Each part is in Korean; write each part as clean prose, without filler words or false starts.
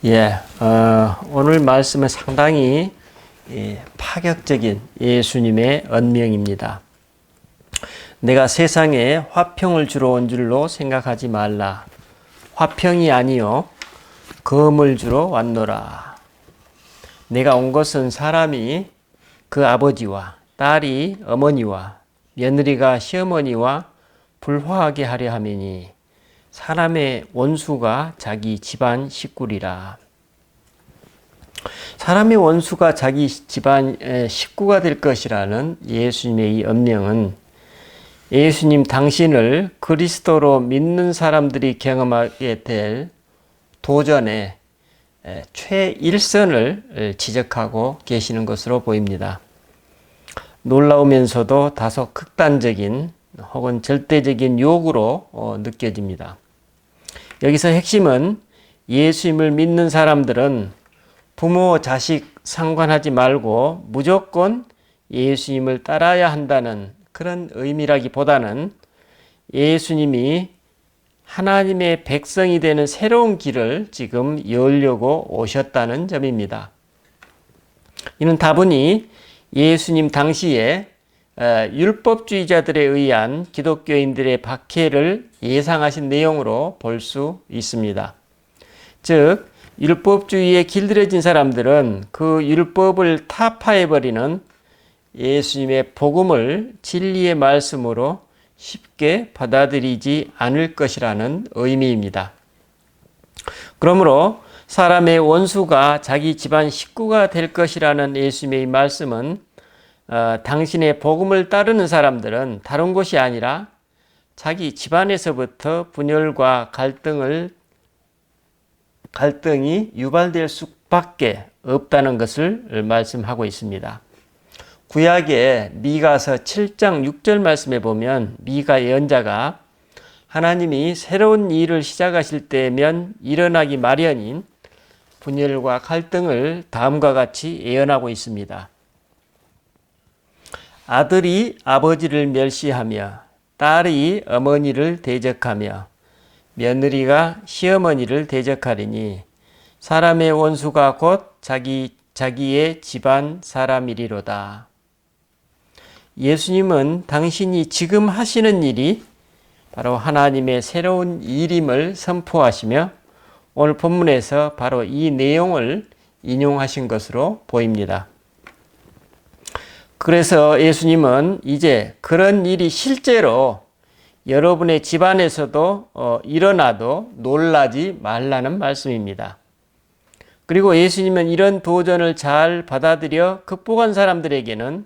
예, 오늘 말씀은 상당히 파격적인 예수님의 언명입니다. 내가 세상에 화평을 주러 온 줄로 생각하지 말라. 화평이 아니요 검을 주러 왔노라. 내가 온 것은 사람이 그 아버지와 딸이 어머니와 며느리가 시어머니와 불화하게 하려 함이니 사람의 원수가 자기 집안 식구리라. 사람의 원수가 자기 집안 식구가 될 것이라는 예수님의 이 언명은 예수님 당신을 그리스도로 믿는 사람들이 경험하게 될 도전의 최일선을 지적하고 계시는 것으로 보입니다. 놀라우면서도 다소 극단적인 혹은 절대적인 요구로 느껴집니다. 여기서 핵심은 예수님을 믿는 사람들은 부모, 자식 상관하지 말고 무조건 예수님을 따라야 한다는 그런 의미라기보다는 예수님이 하나님의 백성이 되는 새로운 길을 지금 열려고 오셨다는 점입니다. 이는 다분히 예수님 당시에 율법주의자들에 의한 기독교인들의 박해를 예상하신 내용으로 볼 수 있습니다. 즉, 율법주의에 길들여진 사람들은 그 율법을 타파해버리는 예수님의 복음을 진리의 말씀으로 쉽게 받아들이지 않을 것이라는 의미입니다. 그러므로 사람의 원수가 자기 집안 식구가 될 것이라는 예수님의 말씀은 당신의 복음을 따르는 사람들은 다른 곳이 아니라 자기 집안에서부터 분열과 갈등이 유발될 수밖에 없다는 것을 말씀하고 있습니다. 구약의 미가서 7장 6절 말씀에 보면 미가 예언자가 하나님이 새로운 일을 시작하실 때면 일어나기 마련인 분열과 갈등을 다음과 같이 예언하고 있습니다. 아들이 아버지를 멸시하며 딸이 어머니를 대적하며 며느리가 시어머니를 대적하리니 사람의 원수가 곧 자기의 집안 사람이리로다. 예수님은 당신이 지금 하시는 일이 바로 하나님의 새로운 일임을 선포하시며 오늘 본문에서 바로 이 내용을 인용하신 것으로 보입니다. 그래서 예수님은 이제 그런 일이 실제로 여러분의 집안에서도 일어나도 놀라지 말라는 말씀입니다. 그리고 예수님은 이런 도전을 잘 받아들여 극복한 사람들에게는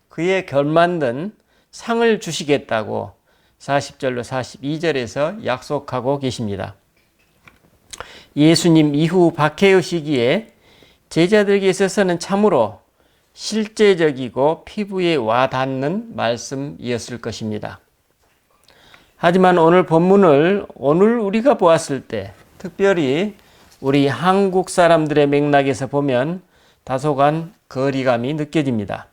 그에 걸맞는 상을 주시겠다고 40절로 42절에서 약속하고 계십니다. 예수님 이후 박해의 시기에 제자들에게 있어서는 참으로 실제적이고 피부에 와닿는 말씀이었을 것입니다. 하지만 오늘 본문을 오늘 우리가 보았을 때 특별히 우리 한국 사람들의 맥락에서 보면 다소간 거리감이 느껴집니다.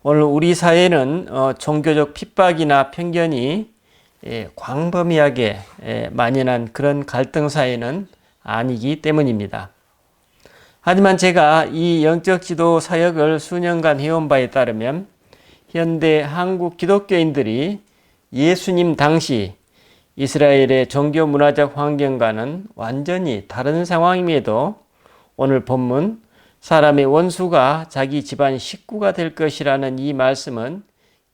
오늘 우리 사회는 종교적 핍박이나 편견이 광범위하게 만연한 그런 갈등 사회는 아니기 때문입니다. 하지만 제가 이 영적 지도 사역을 수년간 해온 바에 따르면 현대 한국 기독교인들이 예수님 당시 이스라엘의 종교 문화적 환경과는 완전히 다른 상황임에도 오늘 본문 사람의 원수가 자기 집안 식구가 될 것이라는 이 말씀은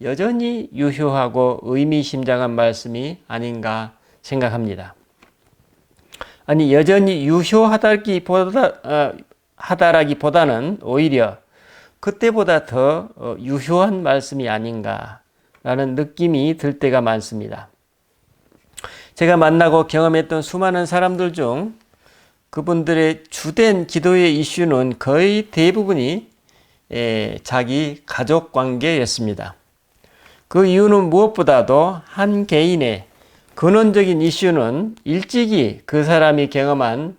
여전히 유효하고 의미심장한 말씀이 아닌가 생각합니다. 아니, 여전히 하다라기보다는 오히려 그때보다 더 유효한 말씀이 아닌가라는 느낌이 들 때가 많습니다. 제가 만나고 경험했던 수많은 사람들 중 그분들의 주된 기도의 이슈는 거의 대부분이 자기 가족 관계였습니다. 그 이유는 무엇보다도 한 개인의 근원적인 이슈는 일찍이 그 사람이 경험한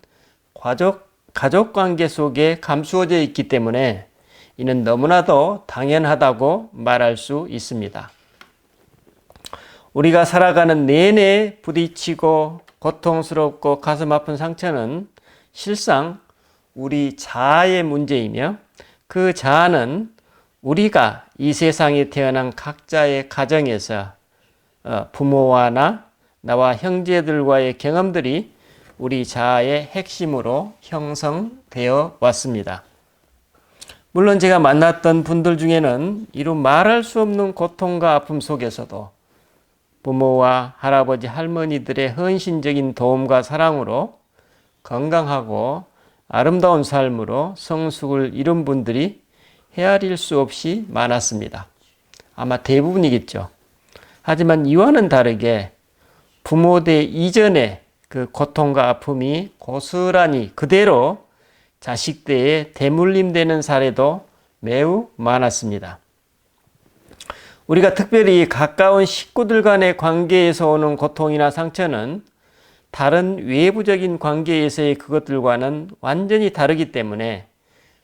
가족 관계 속에 감추어져 있기 때문에 이는 너무나도 당연하다고 말할 수 있습니다. 우리가 살아가는 내내 부딪히고 고통스럽고 가슴 아픈 상처는 실상 우리 자아의 문제이며 그 자아는 우리가 이 세상에 태어난 각자의 가정에서 부모와 나와 형제들과의 경험들이 우리 자아의 핵심으로 형성되어 왔습니다. 물론 제가 만났던 분들 중에는 이루 말할 수 없는 고통과 아픔 속에서도 부모와 할아버지, 할머니들의 헌신적인 도움과 사랑으로 건강하고 아름다운 삶으로 성숙을 이룬 분들이 헤아릴 수 없이 많았습니다. 아마 대부분이겠죠. 하지만 이와는 다르게 부모대 이전의 그 고통과 아픔이 고스란히 그대로 자식대에 대물림되는 사례도 매우 많았습니다. 우리가 특별히 가까운 식구들 간의 관계에서 오는 고통이나 상처는 다른 외부적인 관계에서의 그것들과는 완전히 다르기 때문에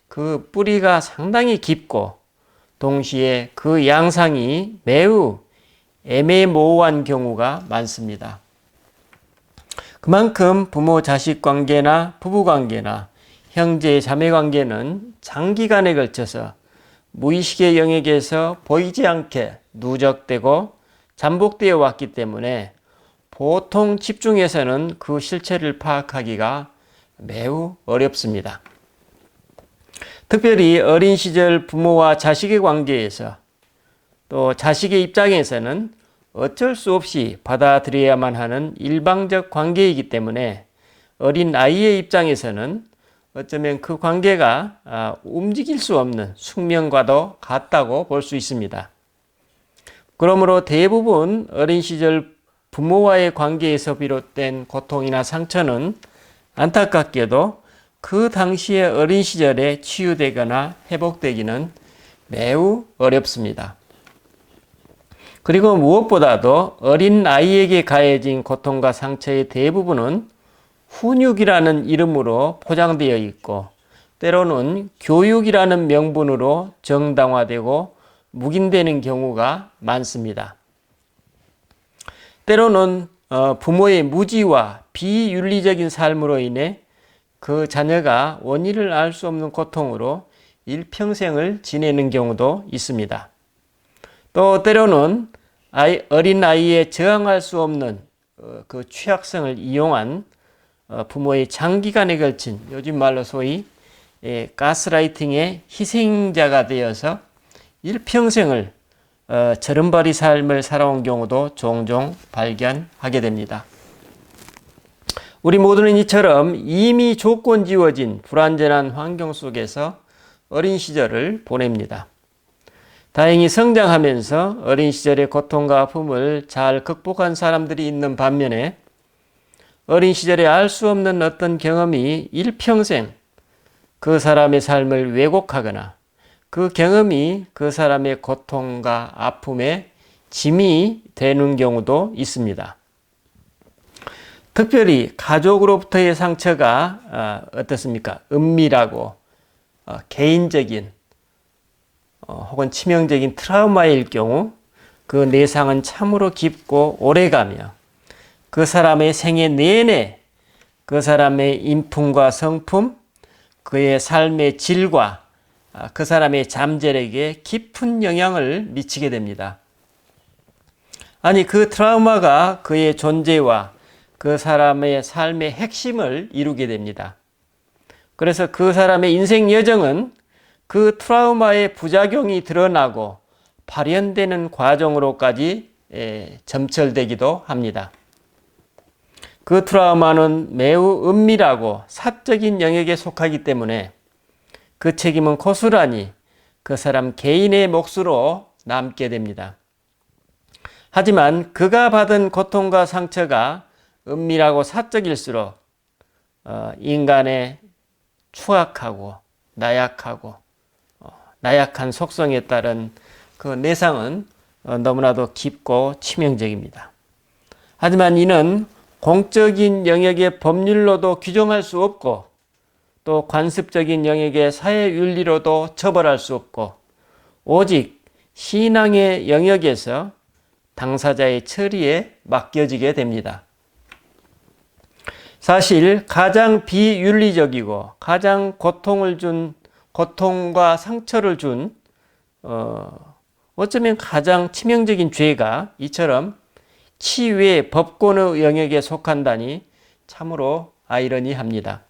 그 뿌리가 상당히 깊고 동시에 그 양상이 매우 애매모호한 경우가 많습니다. 그만큼 부모 자식 관계나 부부 관계나 형제 자매 관계는 장기간에 걸쳐서 무의식의 영역에서 보이지 않게 누적되고 잠복되어 왔기 때문에 보통 집중해서는 그 실체를 파악하기가 매우 어렵습니다. 특별히 어린 시절 부모와 자식의 관계에서 또 자식의 입장에서는 어쩔 수 없이 받아들여야만 하는 일방적 관계이기 때문에 어린 아이의 입장에서는 어쩌면 그 관계가 움직일 수 없는 숙명과도 같다고 볼 수 있습니다. 그러므로 대부분 어린 시절 부모와의 관계에서 비롯된 고통이나 상처는 안타깝게도 그 당시의 어린 시절에 치유되거나 회복되기는 매우 어렵습니다. 그리고 무엇보다도 어린 아이에게 가해진 고통과 상처의 대부분은 훈육이라는 이름으로 포장되어 있고 때로는 교육이라는 명분으로 정당화되고 묵인되는 경우가 많습니다. 때로는 부모의 무지와 비윤리적인 삶으로 인해 그 자녀가 원인을 알 수 없는 고통으로 일평생을 지내는 경우도 있습니다. 또 때로는 어린 아이에 저항할 수 없는 그 취약성을 이용한 부모의 장기간에 걸친 요즘 말로 소위 가스라이팅의 희생자가 되어서 일평생을 저른발이 삶을 살아온 경우도 종종 발견하게 됩니다. 우리 모두는 이처럼 이미 조건지어진 불완전한 환경 속에서 어린 시절을 보냅니다. 다행히 성장하면서 어린 시절의 고통과 아픔을 잘 극복한 사람들이 있는 반면에 어린 시절에 알 수 없는 어떤 경험이 일평생 그 사람의 삶을 왜곡하거나 그 경험이 그 사람의 고통과 아픔의 짐이 되는 경우도 있습니다. 특별히 가족으로부터의 상처가 어떻습니까? 은밀하고 개인적인 혹은 치명적인 트라우마일 경우 그 내상은 참으로 깊고 오래가며 그 사람의 생애 내내 그 사람의 인품과 성품, 그의 삶의 질과 그 사람의 잠재력에 깊은 영향을 미치게 됩니다. 아니, 그 트라우마가 그의 존재와 그 사람의 삶의 핵심을 이루게 됩니다. 그래서 그 사람의 인생 여정은 그 트라우마의 부작용이 드러나고 발현되는 과정으로까지 점철되기도 합니다. 그 트라우마는 매우 은밀하고 사적인 영역에 속하기 때문에 그 책임은 고스란히 그 사람 개인의 몫으로 남게 됩니다. 하지만 그가 받은 고통과 상처가 은밀하고 사적일수록 인간의 추악하고 나약한 속성에 따른 그 내상은 너무나도 깊고 치명적입니다. 하지만 이는 공적인 영역의 법률로도 규정할 수 없고 또 관습적인 영역의 사회윤리로도 처벌할 수 없고 오직 신앙의 영역에서 당사자의 처리에 맡겨지게 됩니다. 사실 가장 비윤리적이고 가장 고통과 상처를 준 어쩌면 가장 치명적인 죄가 이처럼 치외 법권의 영역에 속한다니 참으로 아이러니합니다.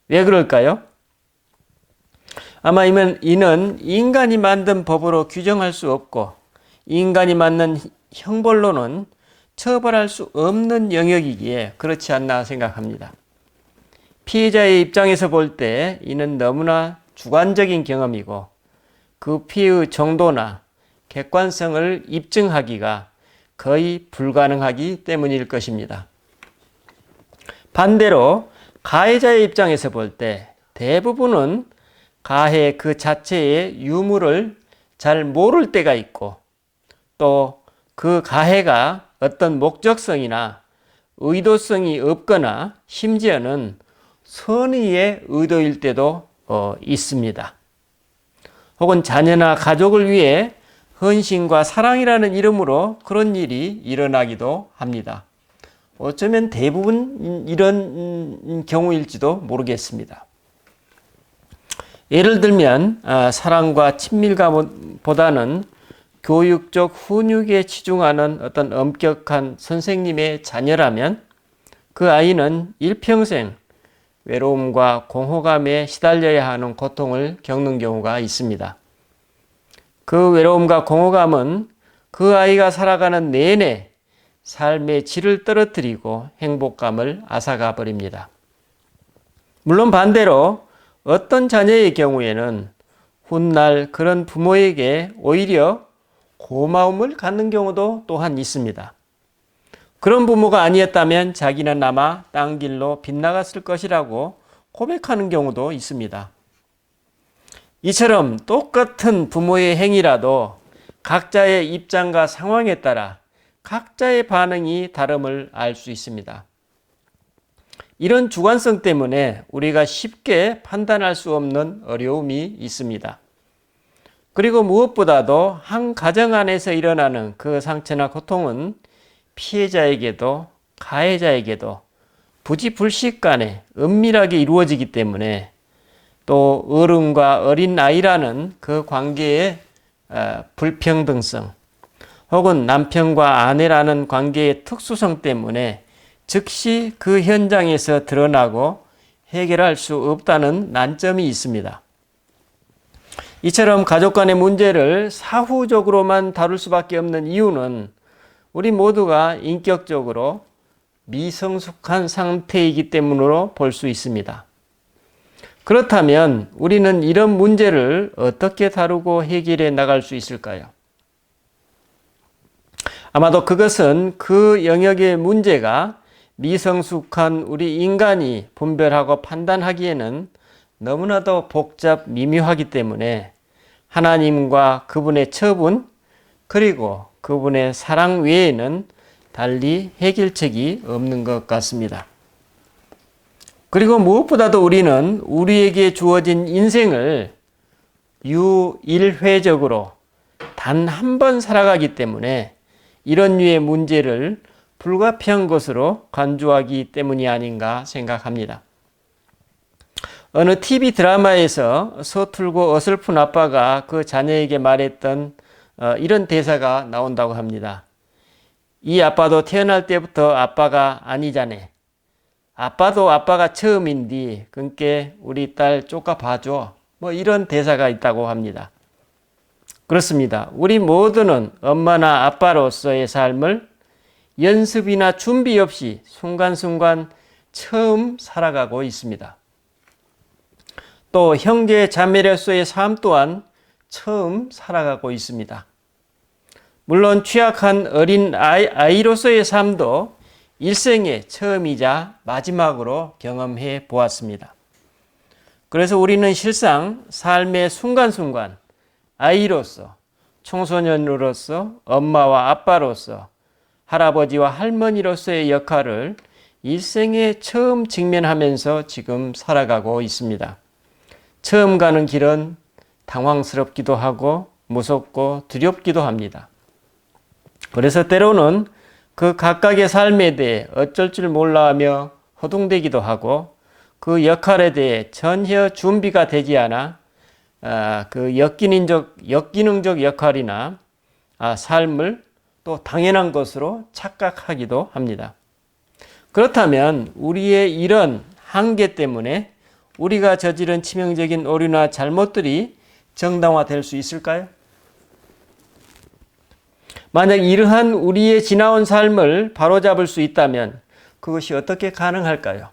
왜 그럴까요? 아마 이는 인간이 만든 법으로 규정할 수 없고 인간이 만든 형벌로는 처벌할 수 없는 영역이기에 그렇지 않나 생각합니다. 피해자의 입장에서 볼 때 이는 너무나 주관적인 경험이고 그 피해의 정도나 객관성을 입증하기가 거의 불가능하기 때문일 것입니다. 반대로 가해자의 입장에서 볼 때 대부분은 가해 그 자체의 유무를 잘 모를 때가 있고 또 그 가해가 어떤 목적성이나 의도성이 없거나 심지어는 선의의 의도일 때도 있습니다. 혹은 자녀나 가족을 위해 헌신과 사랑이라는 이름으로 그런 일이 일어나기도 합니다. 어쩌면 대부분 이런 경우일지도 모르겠습니다. 예를 들면 사랑과 친밀감보다는 교육적 훈육에 치중하는 어떤 엄격한 선생님의 자녀라면 그 아이는 일평생 외로움과 공허감에 시달려야 하는 고통을 겪는 경우가 있습니다. 그 외로움과 공허감은 그 아이가 살아가는 내내 삶의 질을 떨어뜨리고 행복감을 앗아가 버립니다. 물론 반대로 어떤 자녀의 경우에는 훗날 그런 부모에게 오히려 고마움을 갖는 경우도 또한 있습니다. 그런 부모가 아니었다면 자기는 아마 딴 길로 빗나갔을 것이라고 고백하는 경우도 있습니다. 이처럼 똑같은 부모의 행위라도 각자의 입장과 상황에 따라 각자의 반응이 다름을 알 수 있습니다. 이런 주관성 때문에 우리가 쉽게 판단할 수 없는 어려움이 있습니다. 그리고 무엇보다도 한 가정 안에서 일어나는 그 상처나 고통은 피해자에게도 가해자에게도 부지불식간에 은밀하게 이루어지기 때문에 또 어른과 어린아이라는 그 관계의 불평등성 혹은 남편과 아내라는 관계의 특수성 때문에 즉시 그 현장에서 드러나고 해결할 수 없다는 난점이 있습니다. 이처럼 가족 간의 문제를 사후적으로만 다룰 수밖에 없는 이유는 우리 모두가 인격적으로 미성숙한 상태이기 때문으로 볼 수 있습니다. 그렇다면 우리는 이런 문제를 어떻게 다루고 해결해 나갈 수 있을까요? 아마도 그것은 그 영역의 문제가 미성숙한 우리 인간이 분별하고 판단하기에는 너무나도 미묘하기 때문에 하나님과 그분의 처분 그리고 그분의 사랑 외에는 달리 해결책이 없는 것 같습니다. 그리고 무엇보다도 우리는 우리에게 주어진 인생을 유일회적으로 단 한 번 살아가기 때문에 이런 류의 문제를 불가피한 것으로 간주하기 때문이 아닌가 생각합니다. 어느 TV 드라마에서 서툴고 어설픈 아빠가 그 자녀에게 말했던 이런 대사가 나온다고 합니다. 이 아빠도 태어날 때부터 아빠가 아니자네. 아빠도 아빠가 처음인디 그러니까 우리 딸 쪼까 봐줘. 이런 대사가 있다고 합니다. 그렇습니다. 우리 모두는 엄마나 아빠로서의 삶을 연습이나 준비 없이 순간순간 처음 살아가고 있습니다. 또 형제 자매로서의 삶 또한 처음 살아가고 있습니다. 물론 취약한 어린 아이로서의 삶도 일생의 처음이자 마지막으로 경험해 보았습니다. 그래서 우리는 실상 삶의 순간순간 아이로서, 청소년으로서, 엄마와 아빠로서, 할아버지와 할머니로서의 역할을 일생에 처음 직면하면서 지금 살아가고 있습니다. 처음 가는 길은 당황스럽기도 하고 무섭고 두렵기도 합니다. 그래서 때로는 그 각각의 삶에 대해 어쩔 줄 몰라 하며 허둥대기도 하고 그 역할에 대해 전혀 준비가 되지 않아 그 역기능적 역할이나 삶을 또 당연한 것으로 착각하기도 합니다. 그렇다면 우리의 이런 한계 때문에 우리가 저지른 치명적인 오류나 잘못들이 정당화될 수 있을까요? 만약 이러한 우리의 지나온 삶을 바로잡을 수 있다면 그것이 어떻게 가능할까요?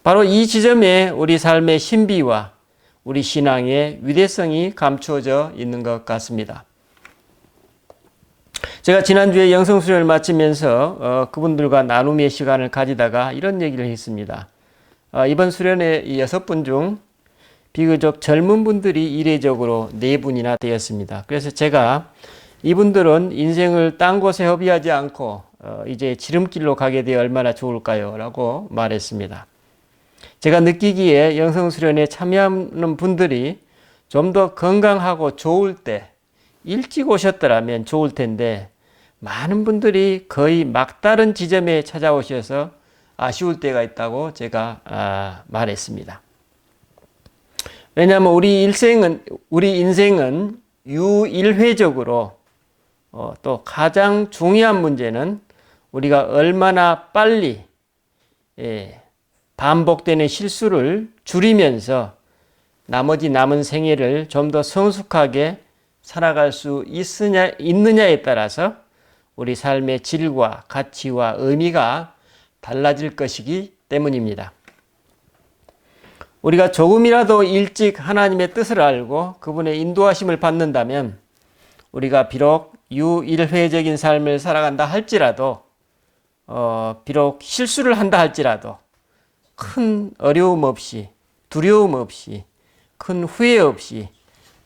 바로 이 지점에 우리 삶의 신비와 우리 신앙의 위대성이 감추어져 있는 것 같습니다. 제가 지난주에 영성수련을 마치면서 그분들과 나눔의 시간을 가지다가 이런 얘기를 했습니다. 이번 수련의 6분 중 비교적 젊은 분들이 이례적으로 4분이나 되었습니다. 그래서 제가 이분들은 인생을 딴 곳에 허비하지 않고 이제 지름길로 가게 되어 얼마나 좋을까요? 라고 말했습니다. 제가 느끼기에 영성수련에 참여하는 분들이 좀 더 건강하고 좋을 때 일찍 오셨더라면 좋을 텐데 많은 분들이 거의 막다른 지점에 찾아오셔서 아쉬울 때가 있다고 제가 말했습니다. 왜냐하면 우리 인생은 유일회적으로 또 가장 중요한 문제는 우리가 얼마나 빨리 반복되는 실수를 줄이면서 나머지 남은 생애를 좀 더 성숙하게 살아갈 수 있느냐에 따라서 우리 삶의 질과 가치와 의미가 달라질 것이기 때문입니다. 우리가 조금이라도 일찍 하나님의 뜻을 알고 그분의 인도하심을 받는다면 우리가 비록 유일회적인 삶을 살아간다 할지라도 비록 실수를 한다 할지라도 큰 어려움 없이 두려움 없이 큰 후회 없이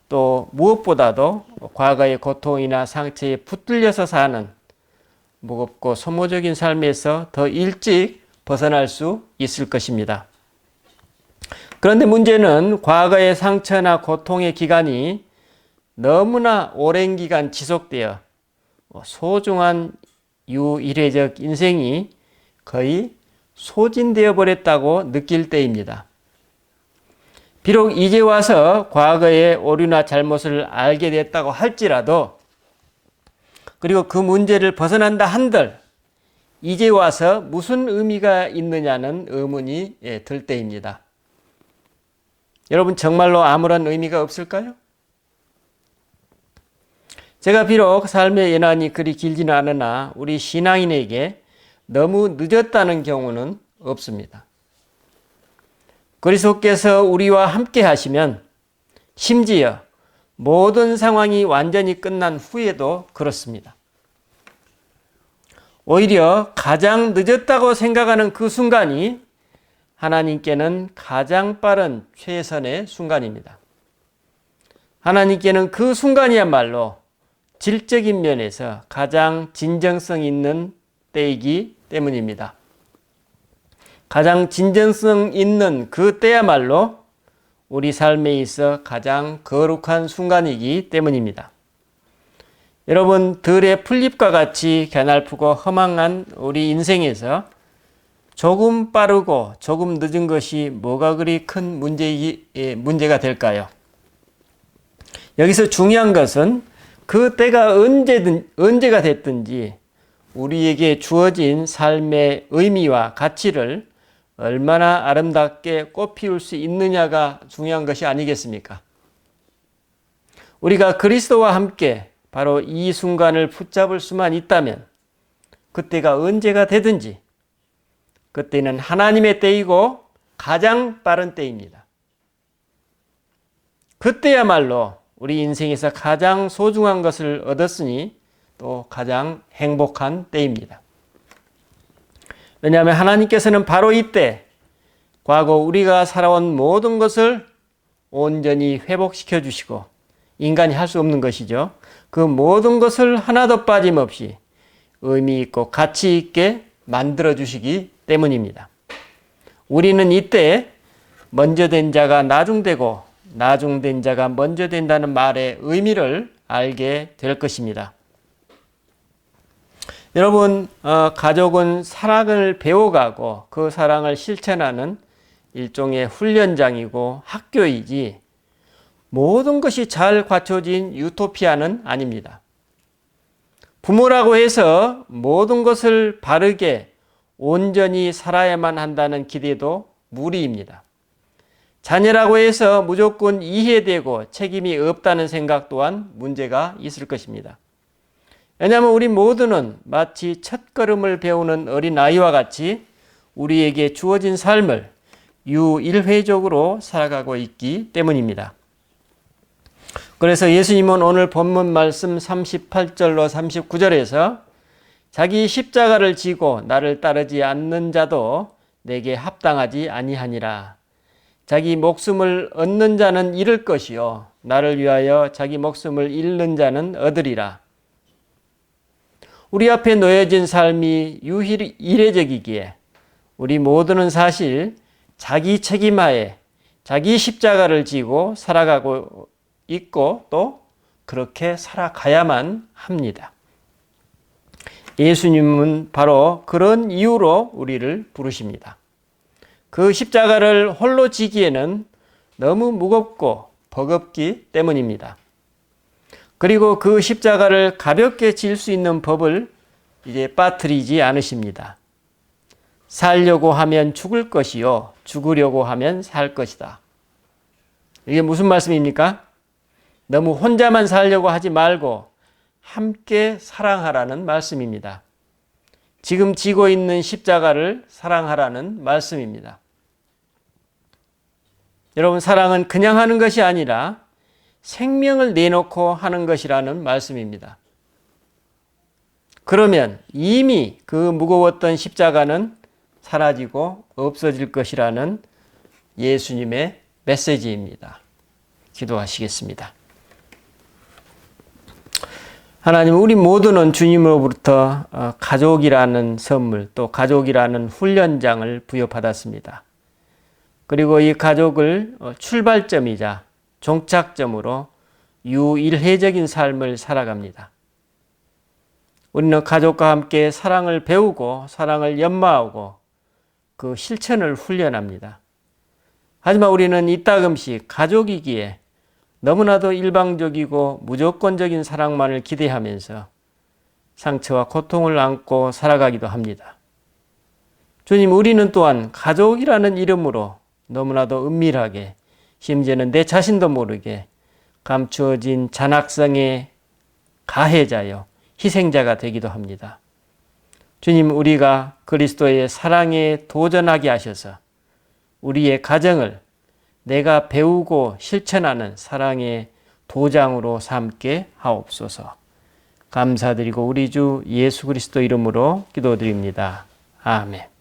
또 무엇보다도 과거의 고통이나 상처에 붙들려서 사는 무겁고 소모적인 삶에서 더 일찍 벗어날 수 있을 것입니다. 그런데 문제는 과거의 상처나 고통의 기간이 너무나 오랜 기간 지속되어 소중한 유일회적 인생이 거의 소진되어 버렸다고 느낄 때입니다. 비록 이제 와서 과거의 오류나 잘못을 알게 됐다고 할지라도 그리고 그 문제를 벗어난다 한들 이제 와서 무슨 의미가 있느냐는 의문이 들 때입니다. 여러분 정말로 아무런 의미가 없을까요? 제가 비록 삶의 연한이 그리 길지는 않으나 우리 신앙인에게 너무 늦었다는 경우는 없습니다. 그리스도께서 우리와 함께 하시면 심지어 모든 상황이 완전히 끝난 후에도 그렇습니다. 오히려 가장 늦었다고 생각하는 그 순간이 하나님께는 가장 빠른 최선의 순간입니다. 하나님께는 그 순간이야말로 질적인 면에서 가장 진정성 있는 때이기 때문입니다. 가장 진정성 있는 그 때야말로 우리 삶에 있어 가장 거룩한 순간이기 때문입니다. 여러분, 들의 풀잎과 같이 가냘프고 허망한 우리 인생에서 조금 빠르고 조금 늦은 것이 뭐가 그리 큰 문제가 될까요? 여기서 중요한 것은 그 때가 언제가 됐든지 우리에게 주어진 삶의 의미와 가치를 얼마나 아름답게 꽃피울 수 있느냐가 중요한 것이 아니겠습니까? 우리가 그리스도와 함께 바로 이 순간을 붙잡을 수만 있다면 그때가 언제가 되든지 그때는 하나님의 때이고 가장 빠른 때입니다. 그때야말로 우리 인생에서 가장 소중한 것을 얻었으니 또 가장 행복한 때입니다. 왜냐하면 하나님께서는 바로 이때 과거 우리가 살아온 모든 것을 온전히 회복시켜 주시고 인간이 할 수 없는 것이죠. 그 모든 것을 하나도 빠짐없이 의미 있고 가치 있게 만들어 주시기 때문입니다. 우리는 이때 먼저 된 자가 나중되고 나중된 자가 먼저 된다는 말의 의미를 알게 될 것입니다. 여러분, 가족은 사랑을 배워가고 그 사랑을 실천하는 일종의 훈련장이고 학교이지 모든 것이 잘 갖춰진 유토피아는 아닙니다. 부모라고 해서 모든 것을 바르게 온전히 살아야만 한다는 기대도 무리입니다. 자녀라고 해서 무조건 이해되고 책임이 없다는 생각 또한 문제가 있을 것입니다. 왜냐하면 우리 모두는 마치 첫걸음을 배우는 어린아이와 같이 우리에게 주어진 삶을 유일회적으로 살아가고 있기 때문입니다. 그래서 예수님은 오늘 본문 말씀 38절로 39절에서 자기 십자가를 지고 나를 따르지 않는 자도 내게 합당하지 아니하니라. 자기 목숨을 얻는 자는 잃을 것이요 나를 위하여 자기 목숨을 잃는 자는 얻으리라. 우리 앞에 놓여진 삶이 유일해적이기에 우리 모두는 사실 자기 책임하에 자기 십자가를 지고 살아가고 있고 또 그렇게 살아가야만 합니다. 예수님은 바로 그런 이유로 우리를 부르십니다. 그 십자가를 홀로 지기에는 너무 무겁고 버겁기 때문입니다. 그리고 그 십자가를 가볍게 질 수 있는 법을 이제 빠뜨리지 않으십니다. 살려고 하면 죽을 것이요 죽으려고 하면 살 것이다. 이게 무슨 말씀입니까? 너무 혼자만 살려고 하지 말고 함께 사랑하라는 말씀입니다. 지금 지고 있는 십자가를 사랑하라는 말씀입니다. 여러분, 사랑은 그냥 하는 것이 아니라 생명을 내놓고 하는 것이라는 말씀입니다. 그러면 이미 그 무거웠던 십자가는 사라지고 없어질 것이라는 예수님의 메시지입니다. 기도하시겠습니다. 하나님, 우리 모두는 주님으로부터 가족이라는 선물, 또 가족이라는 훈련장을 부여받았습니다. 그리고 이 가족을 출발점이자 종착점으로 유일회적인 삶을 살아갑니다. 우리는 가족과 함께 사랑을 배우고 사랑을 연마하고 그 실천을 훈련합니다. 하지만 우리는 이따금씩 가족이기에 너무나도 일방적이고 무조건적인 사랑만을 기대하면서 상처와 고통을 안고 살아가기도 합니다. 주님, 우리는 또한 가족이라는 이름으로 너무나도 은밀하게, 심지어는 내 자신도 모르게 감추어진 잔악성의 가해자요, 희생자가 되기도 합니다. 주님, 우리가 그리스도의 사랑에 도전하게 하셔서 우리의 가정을 내가 배우고 실천하는 사랑의 도장으로 삼게 하옵소서. 감사드리고 우리 주 예수 그리스도 이름으로 기도드립니다. 아멘.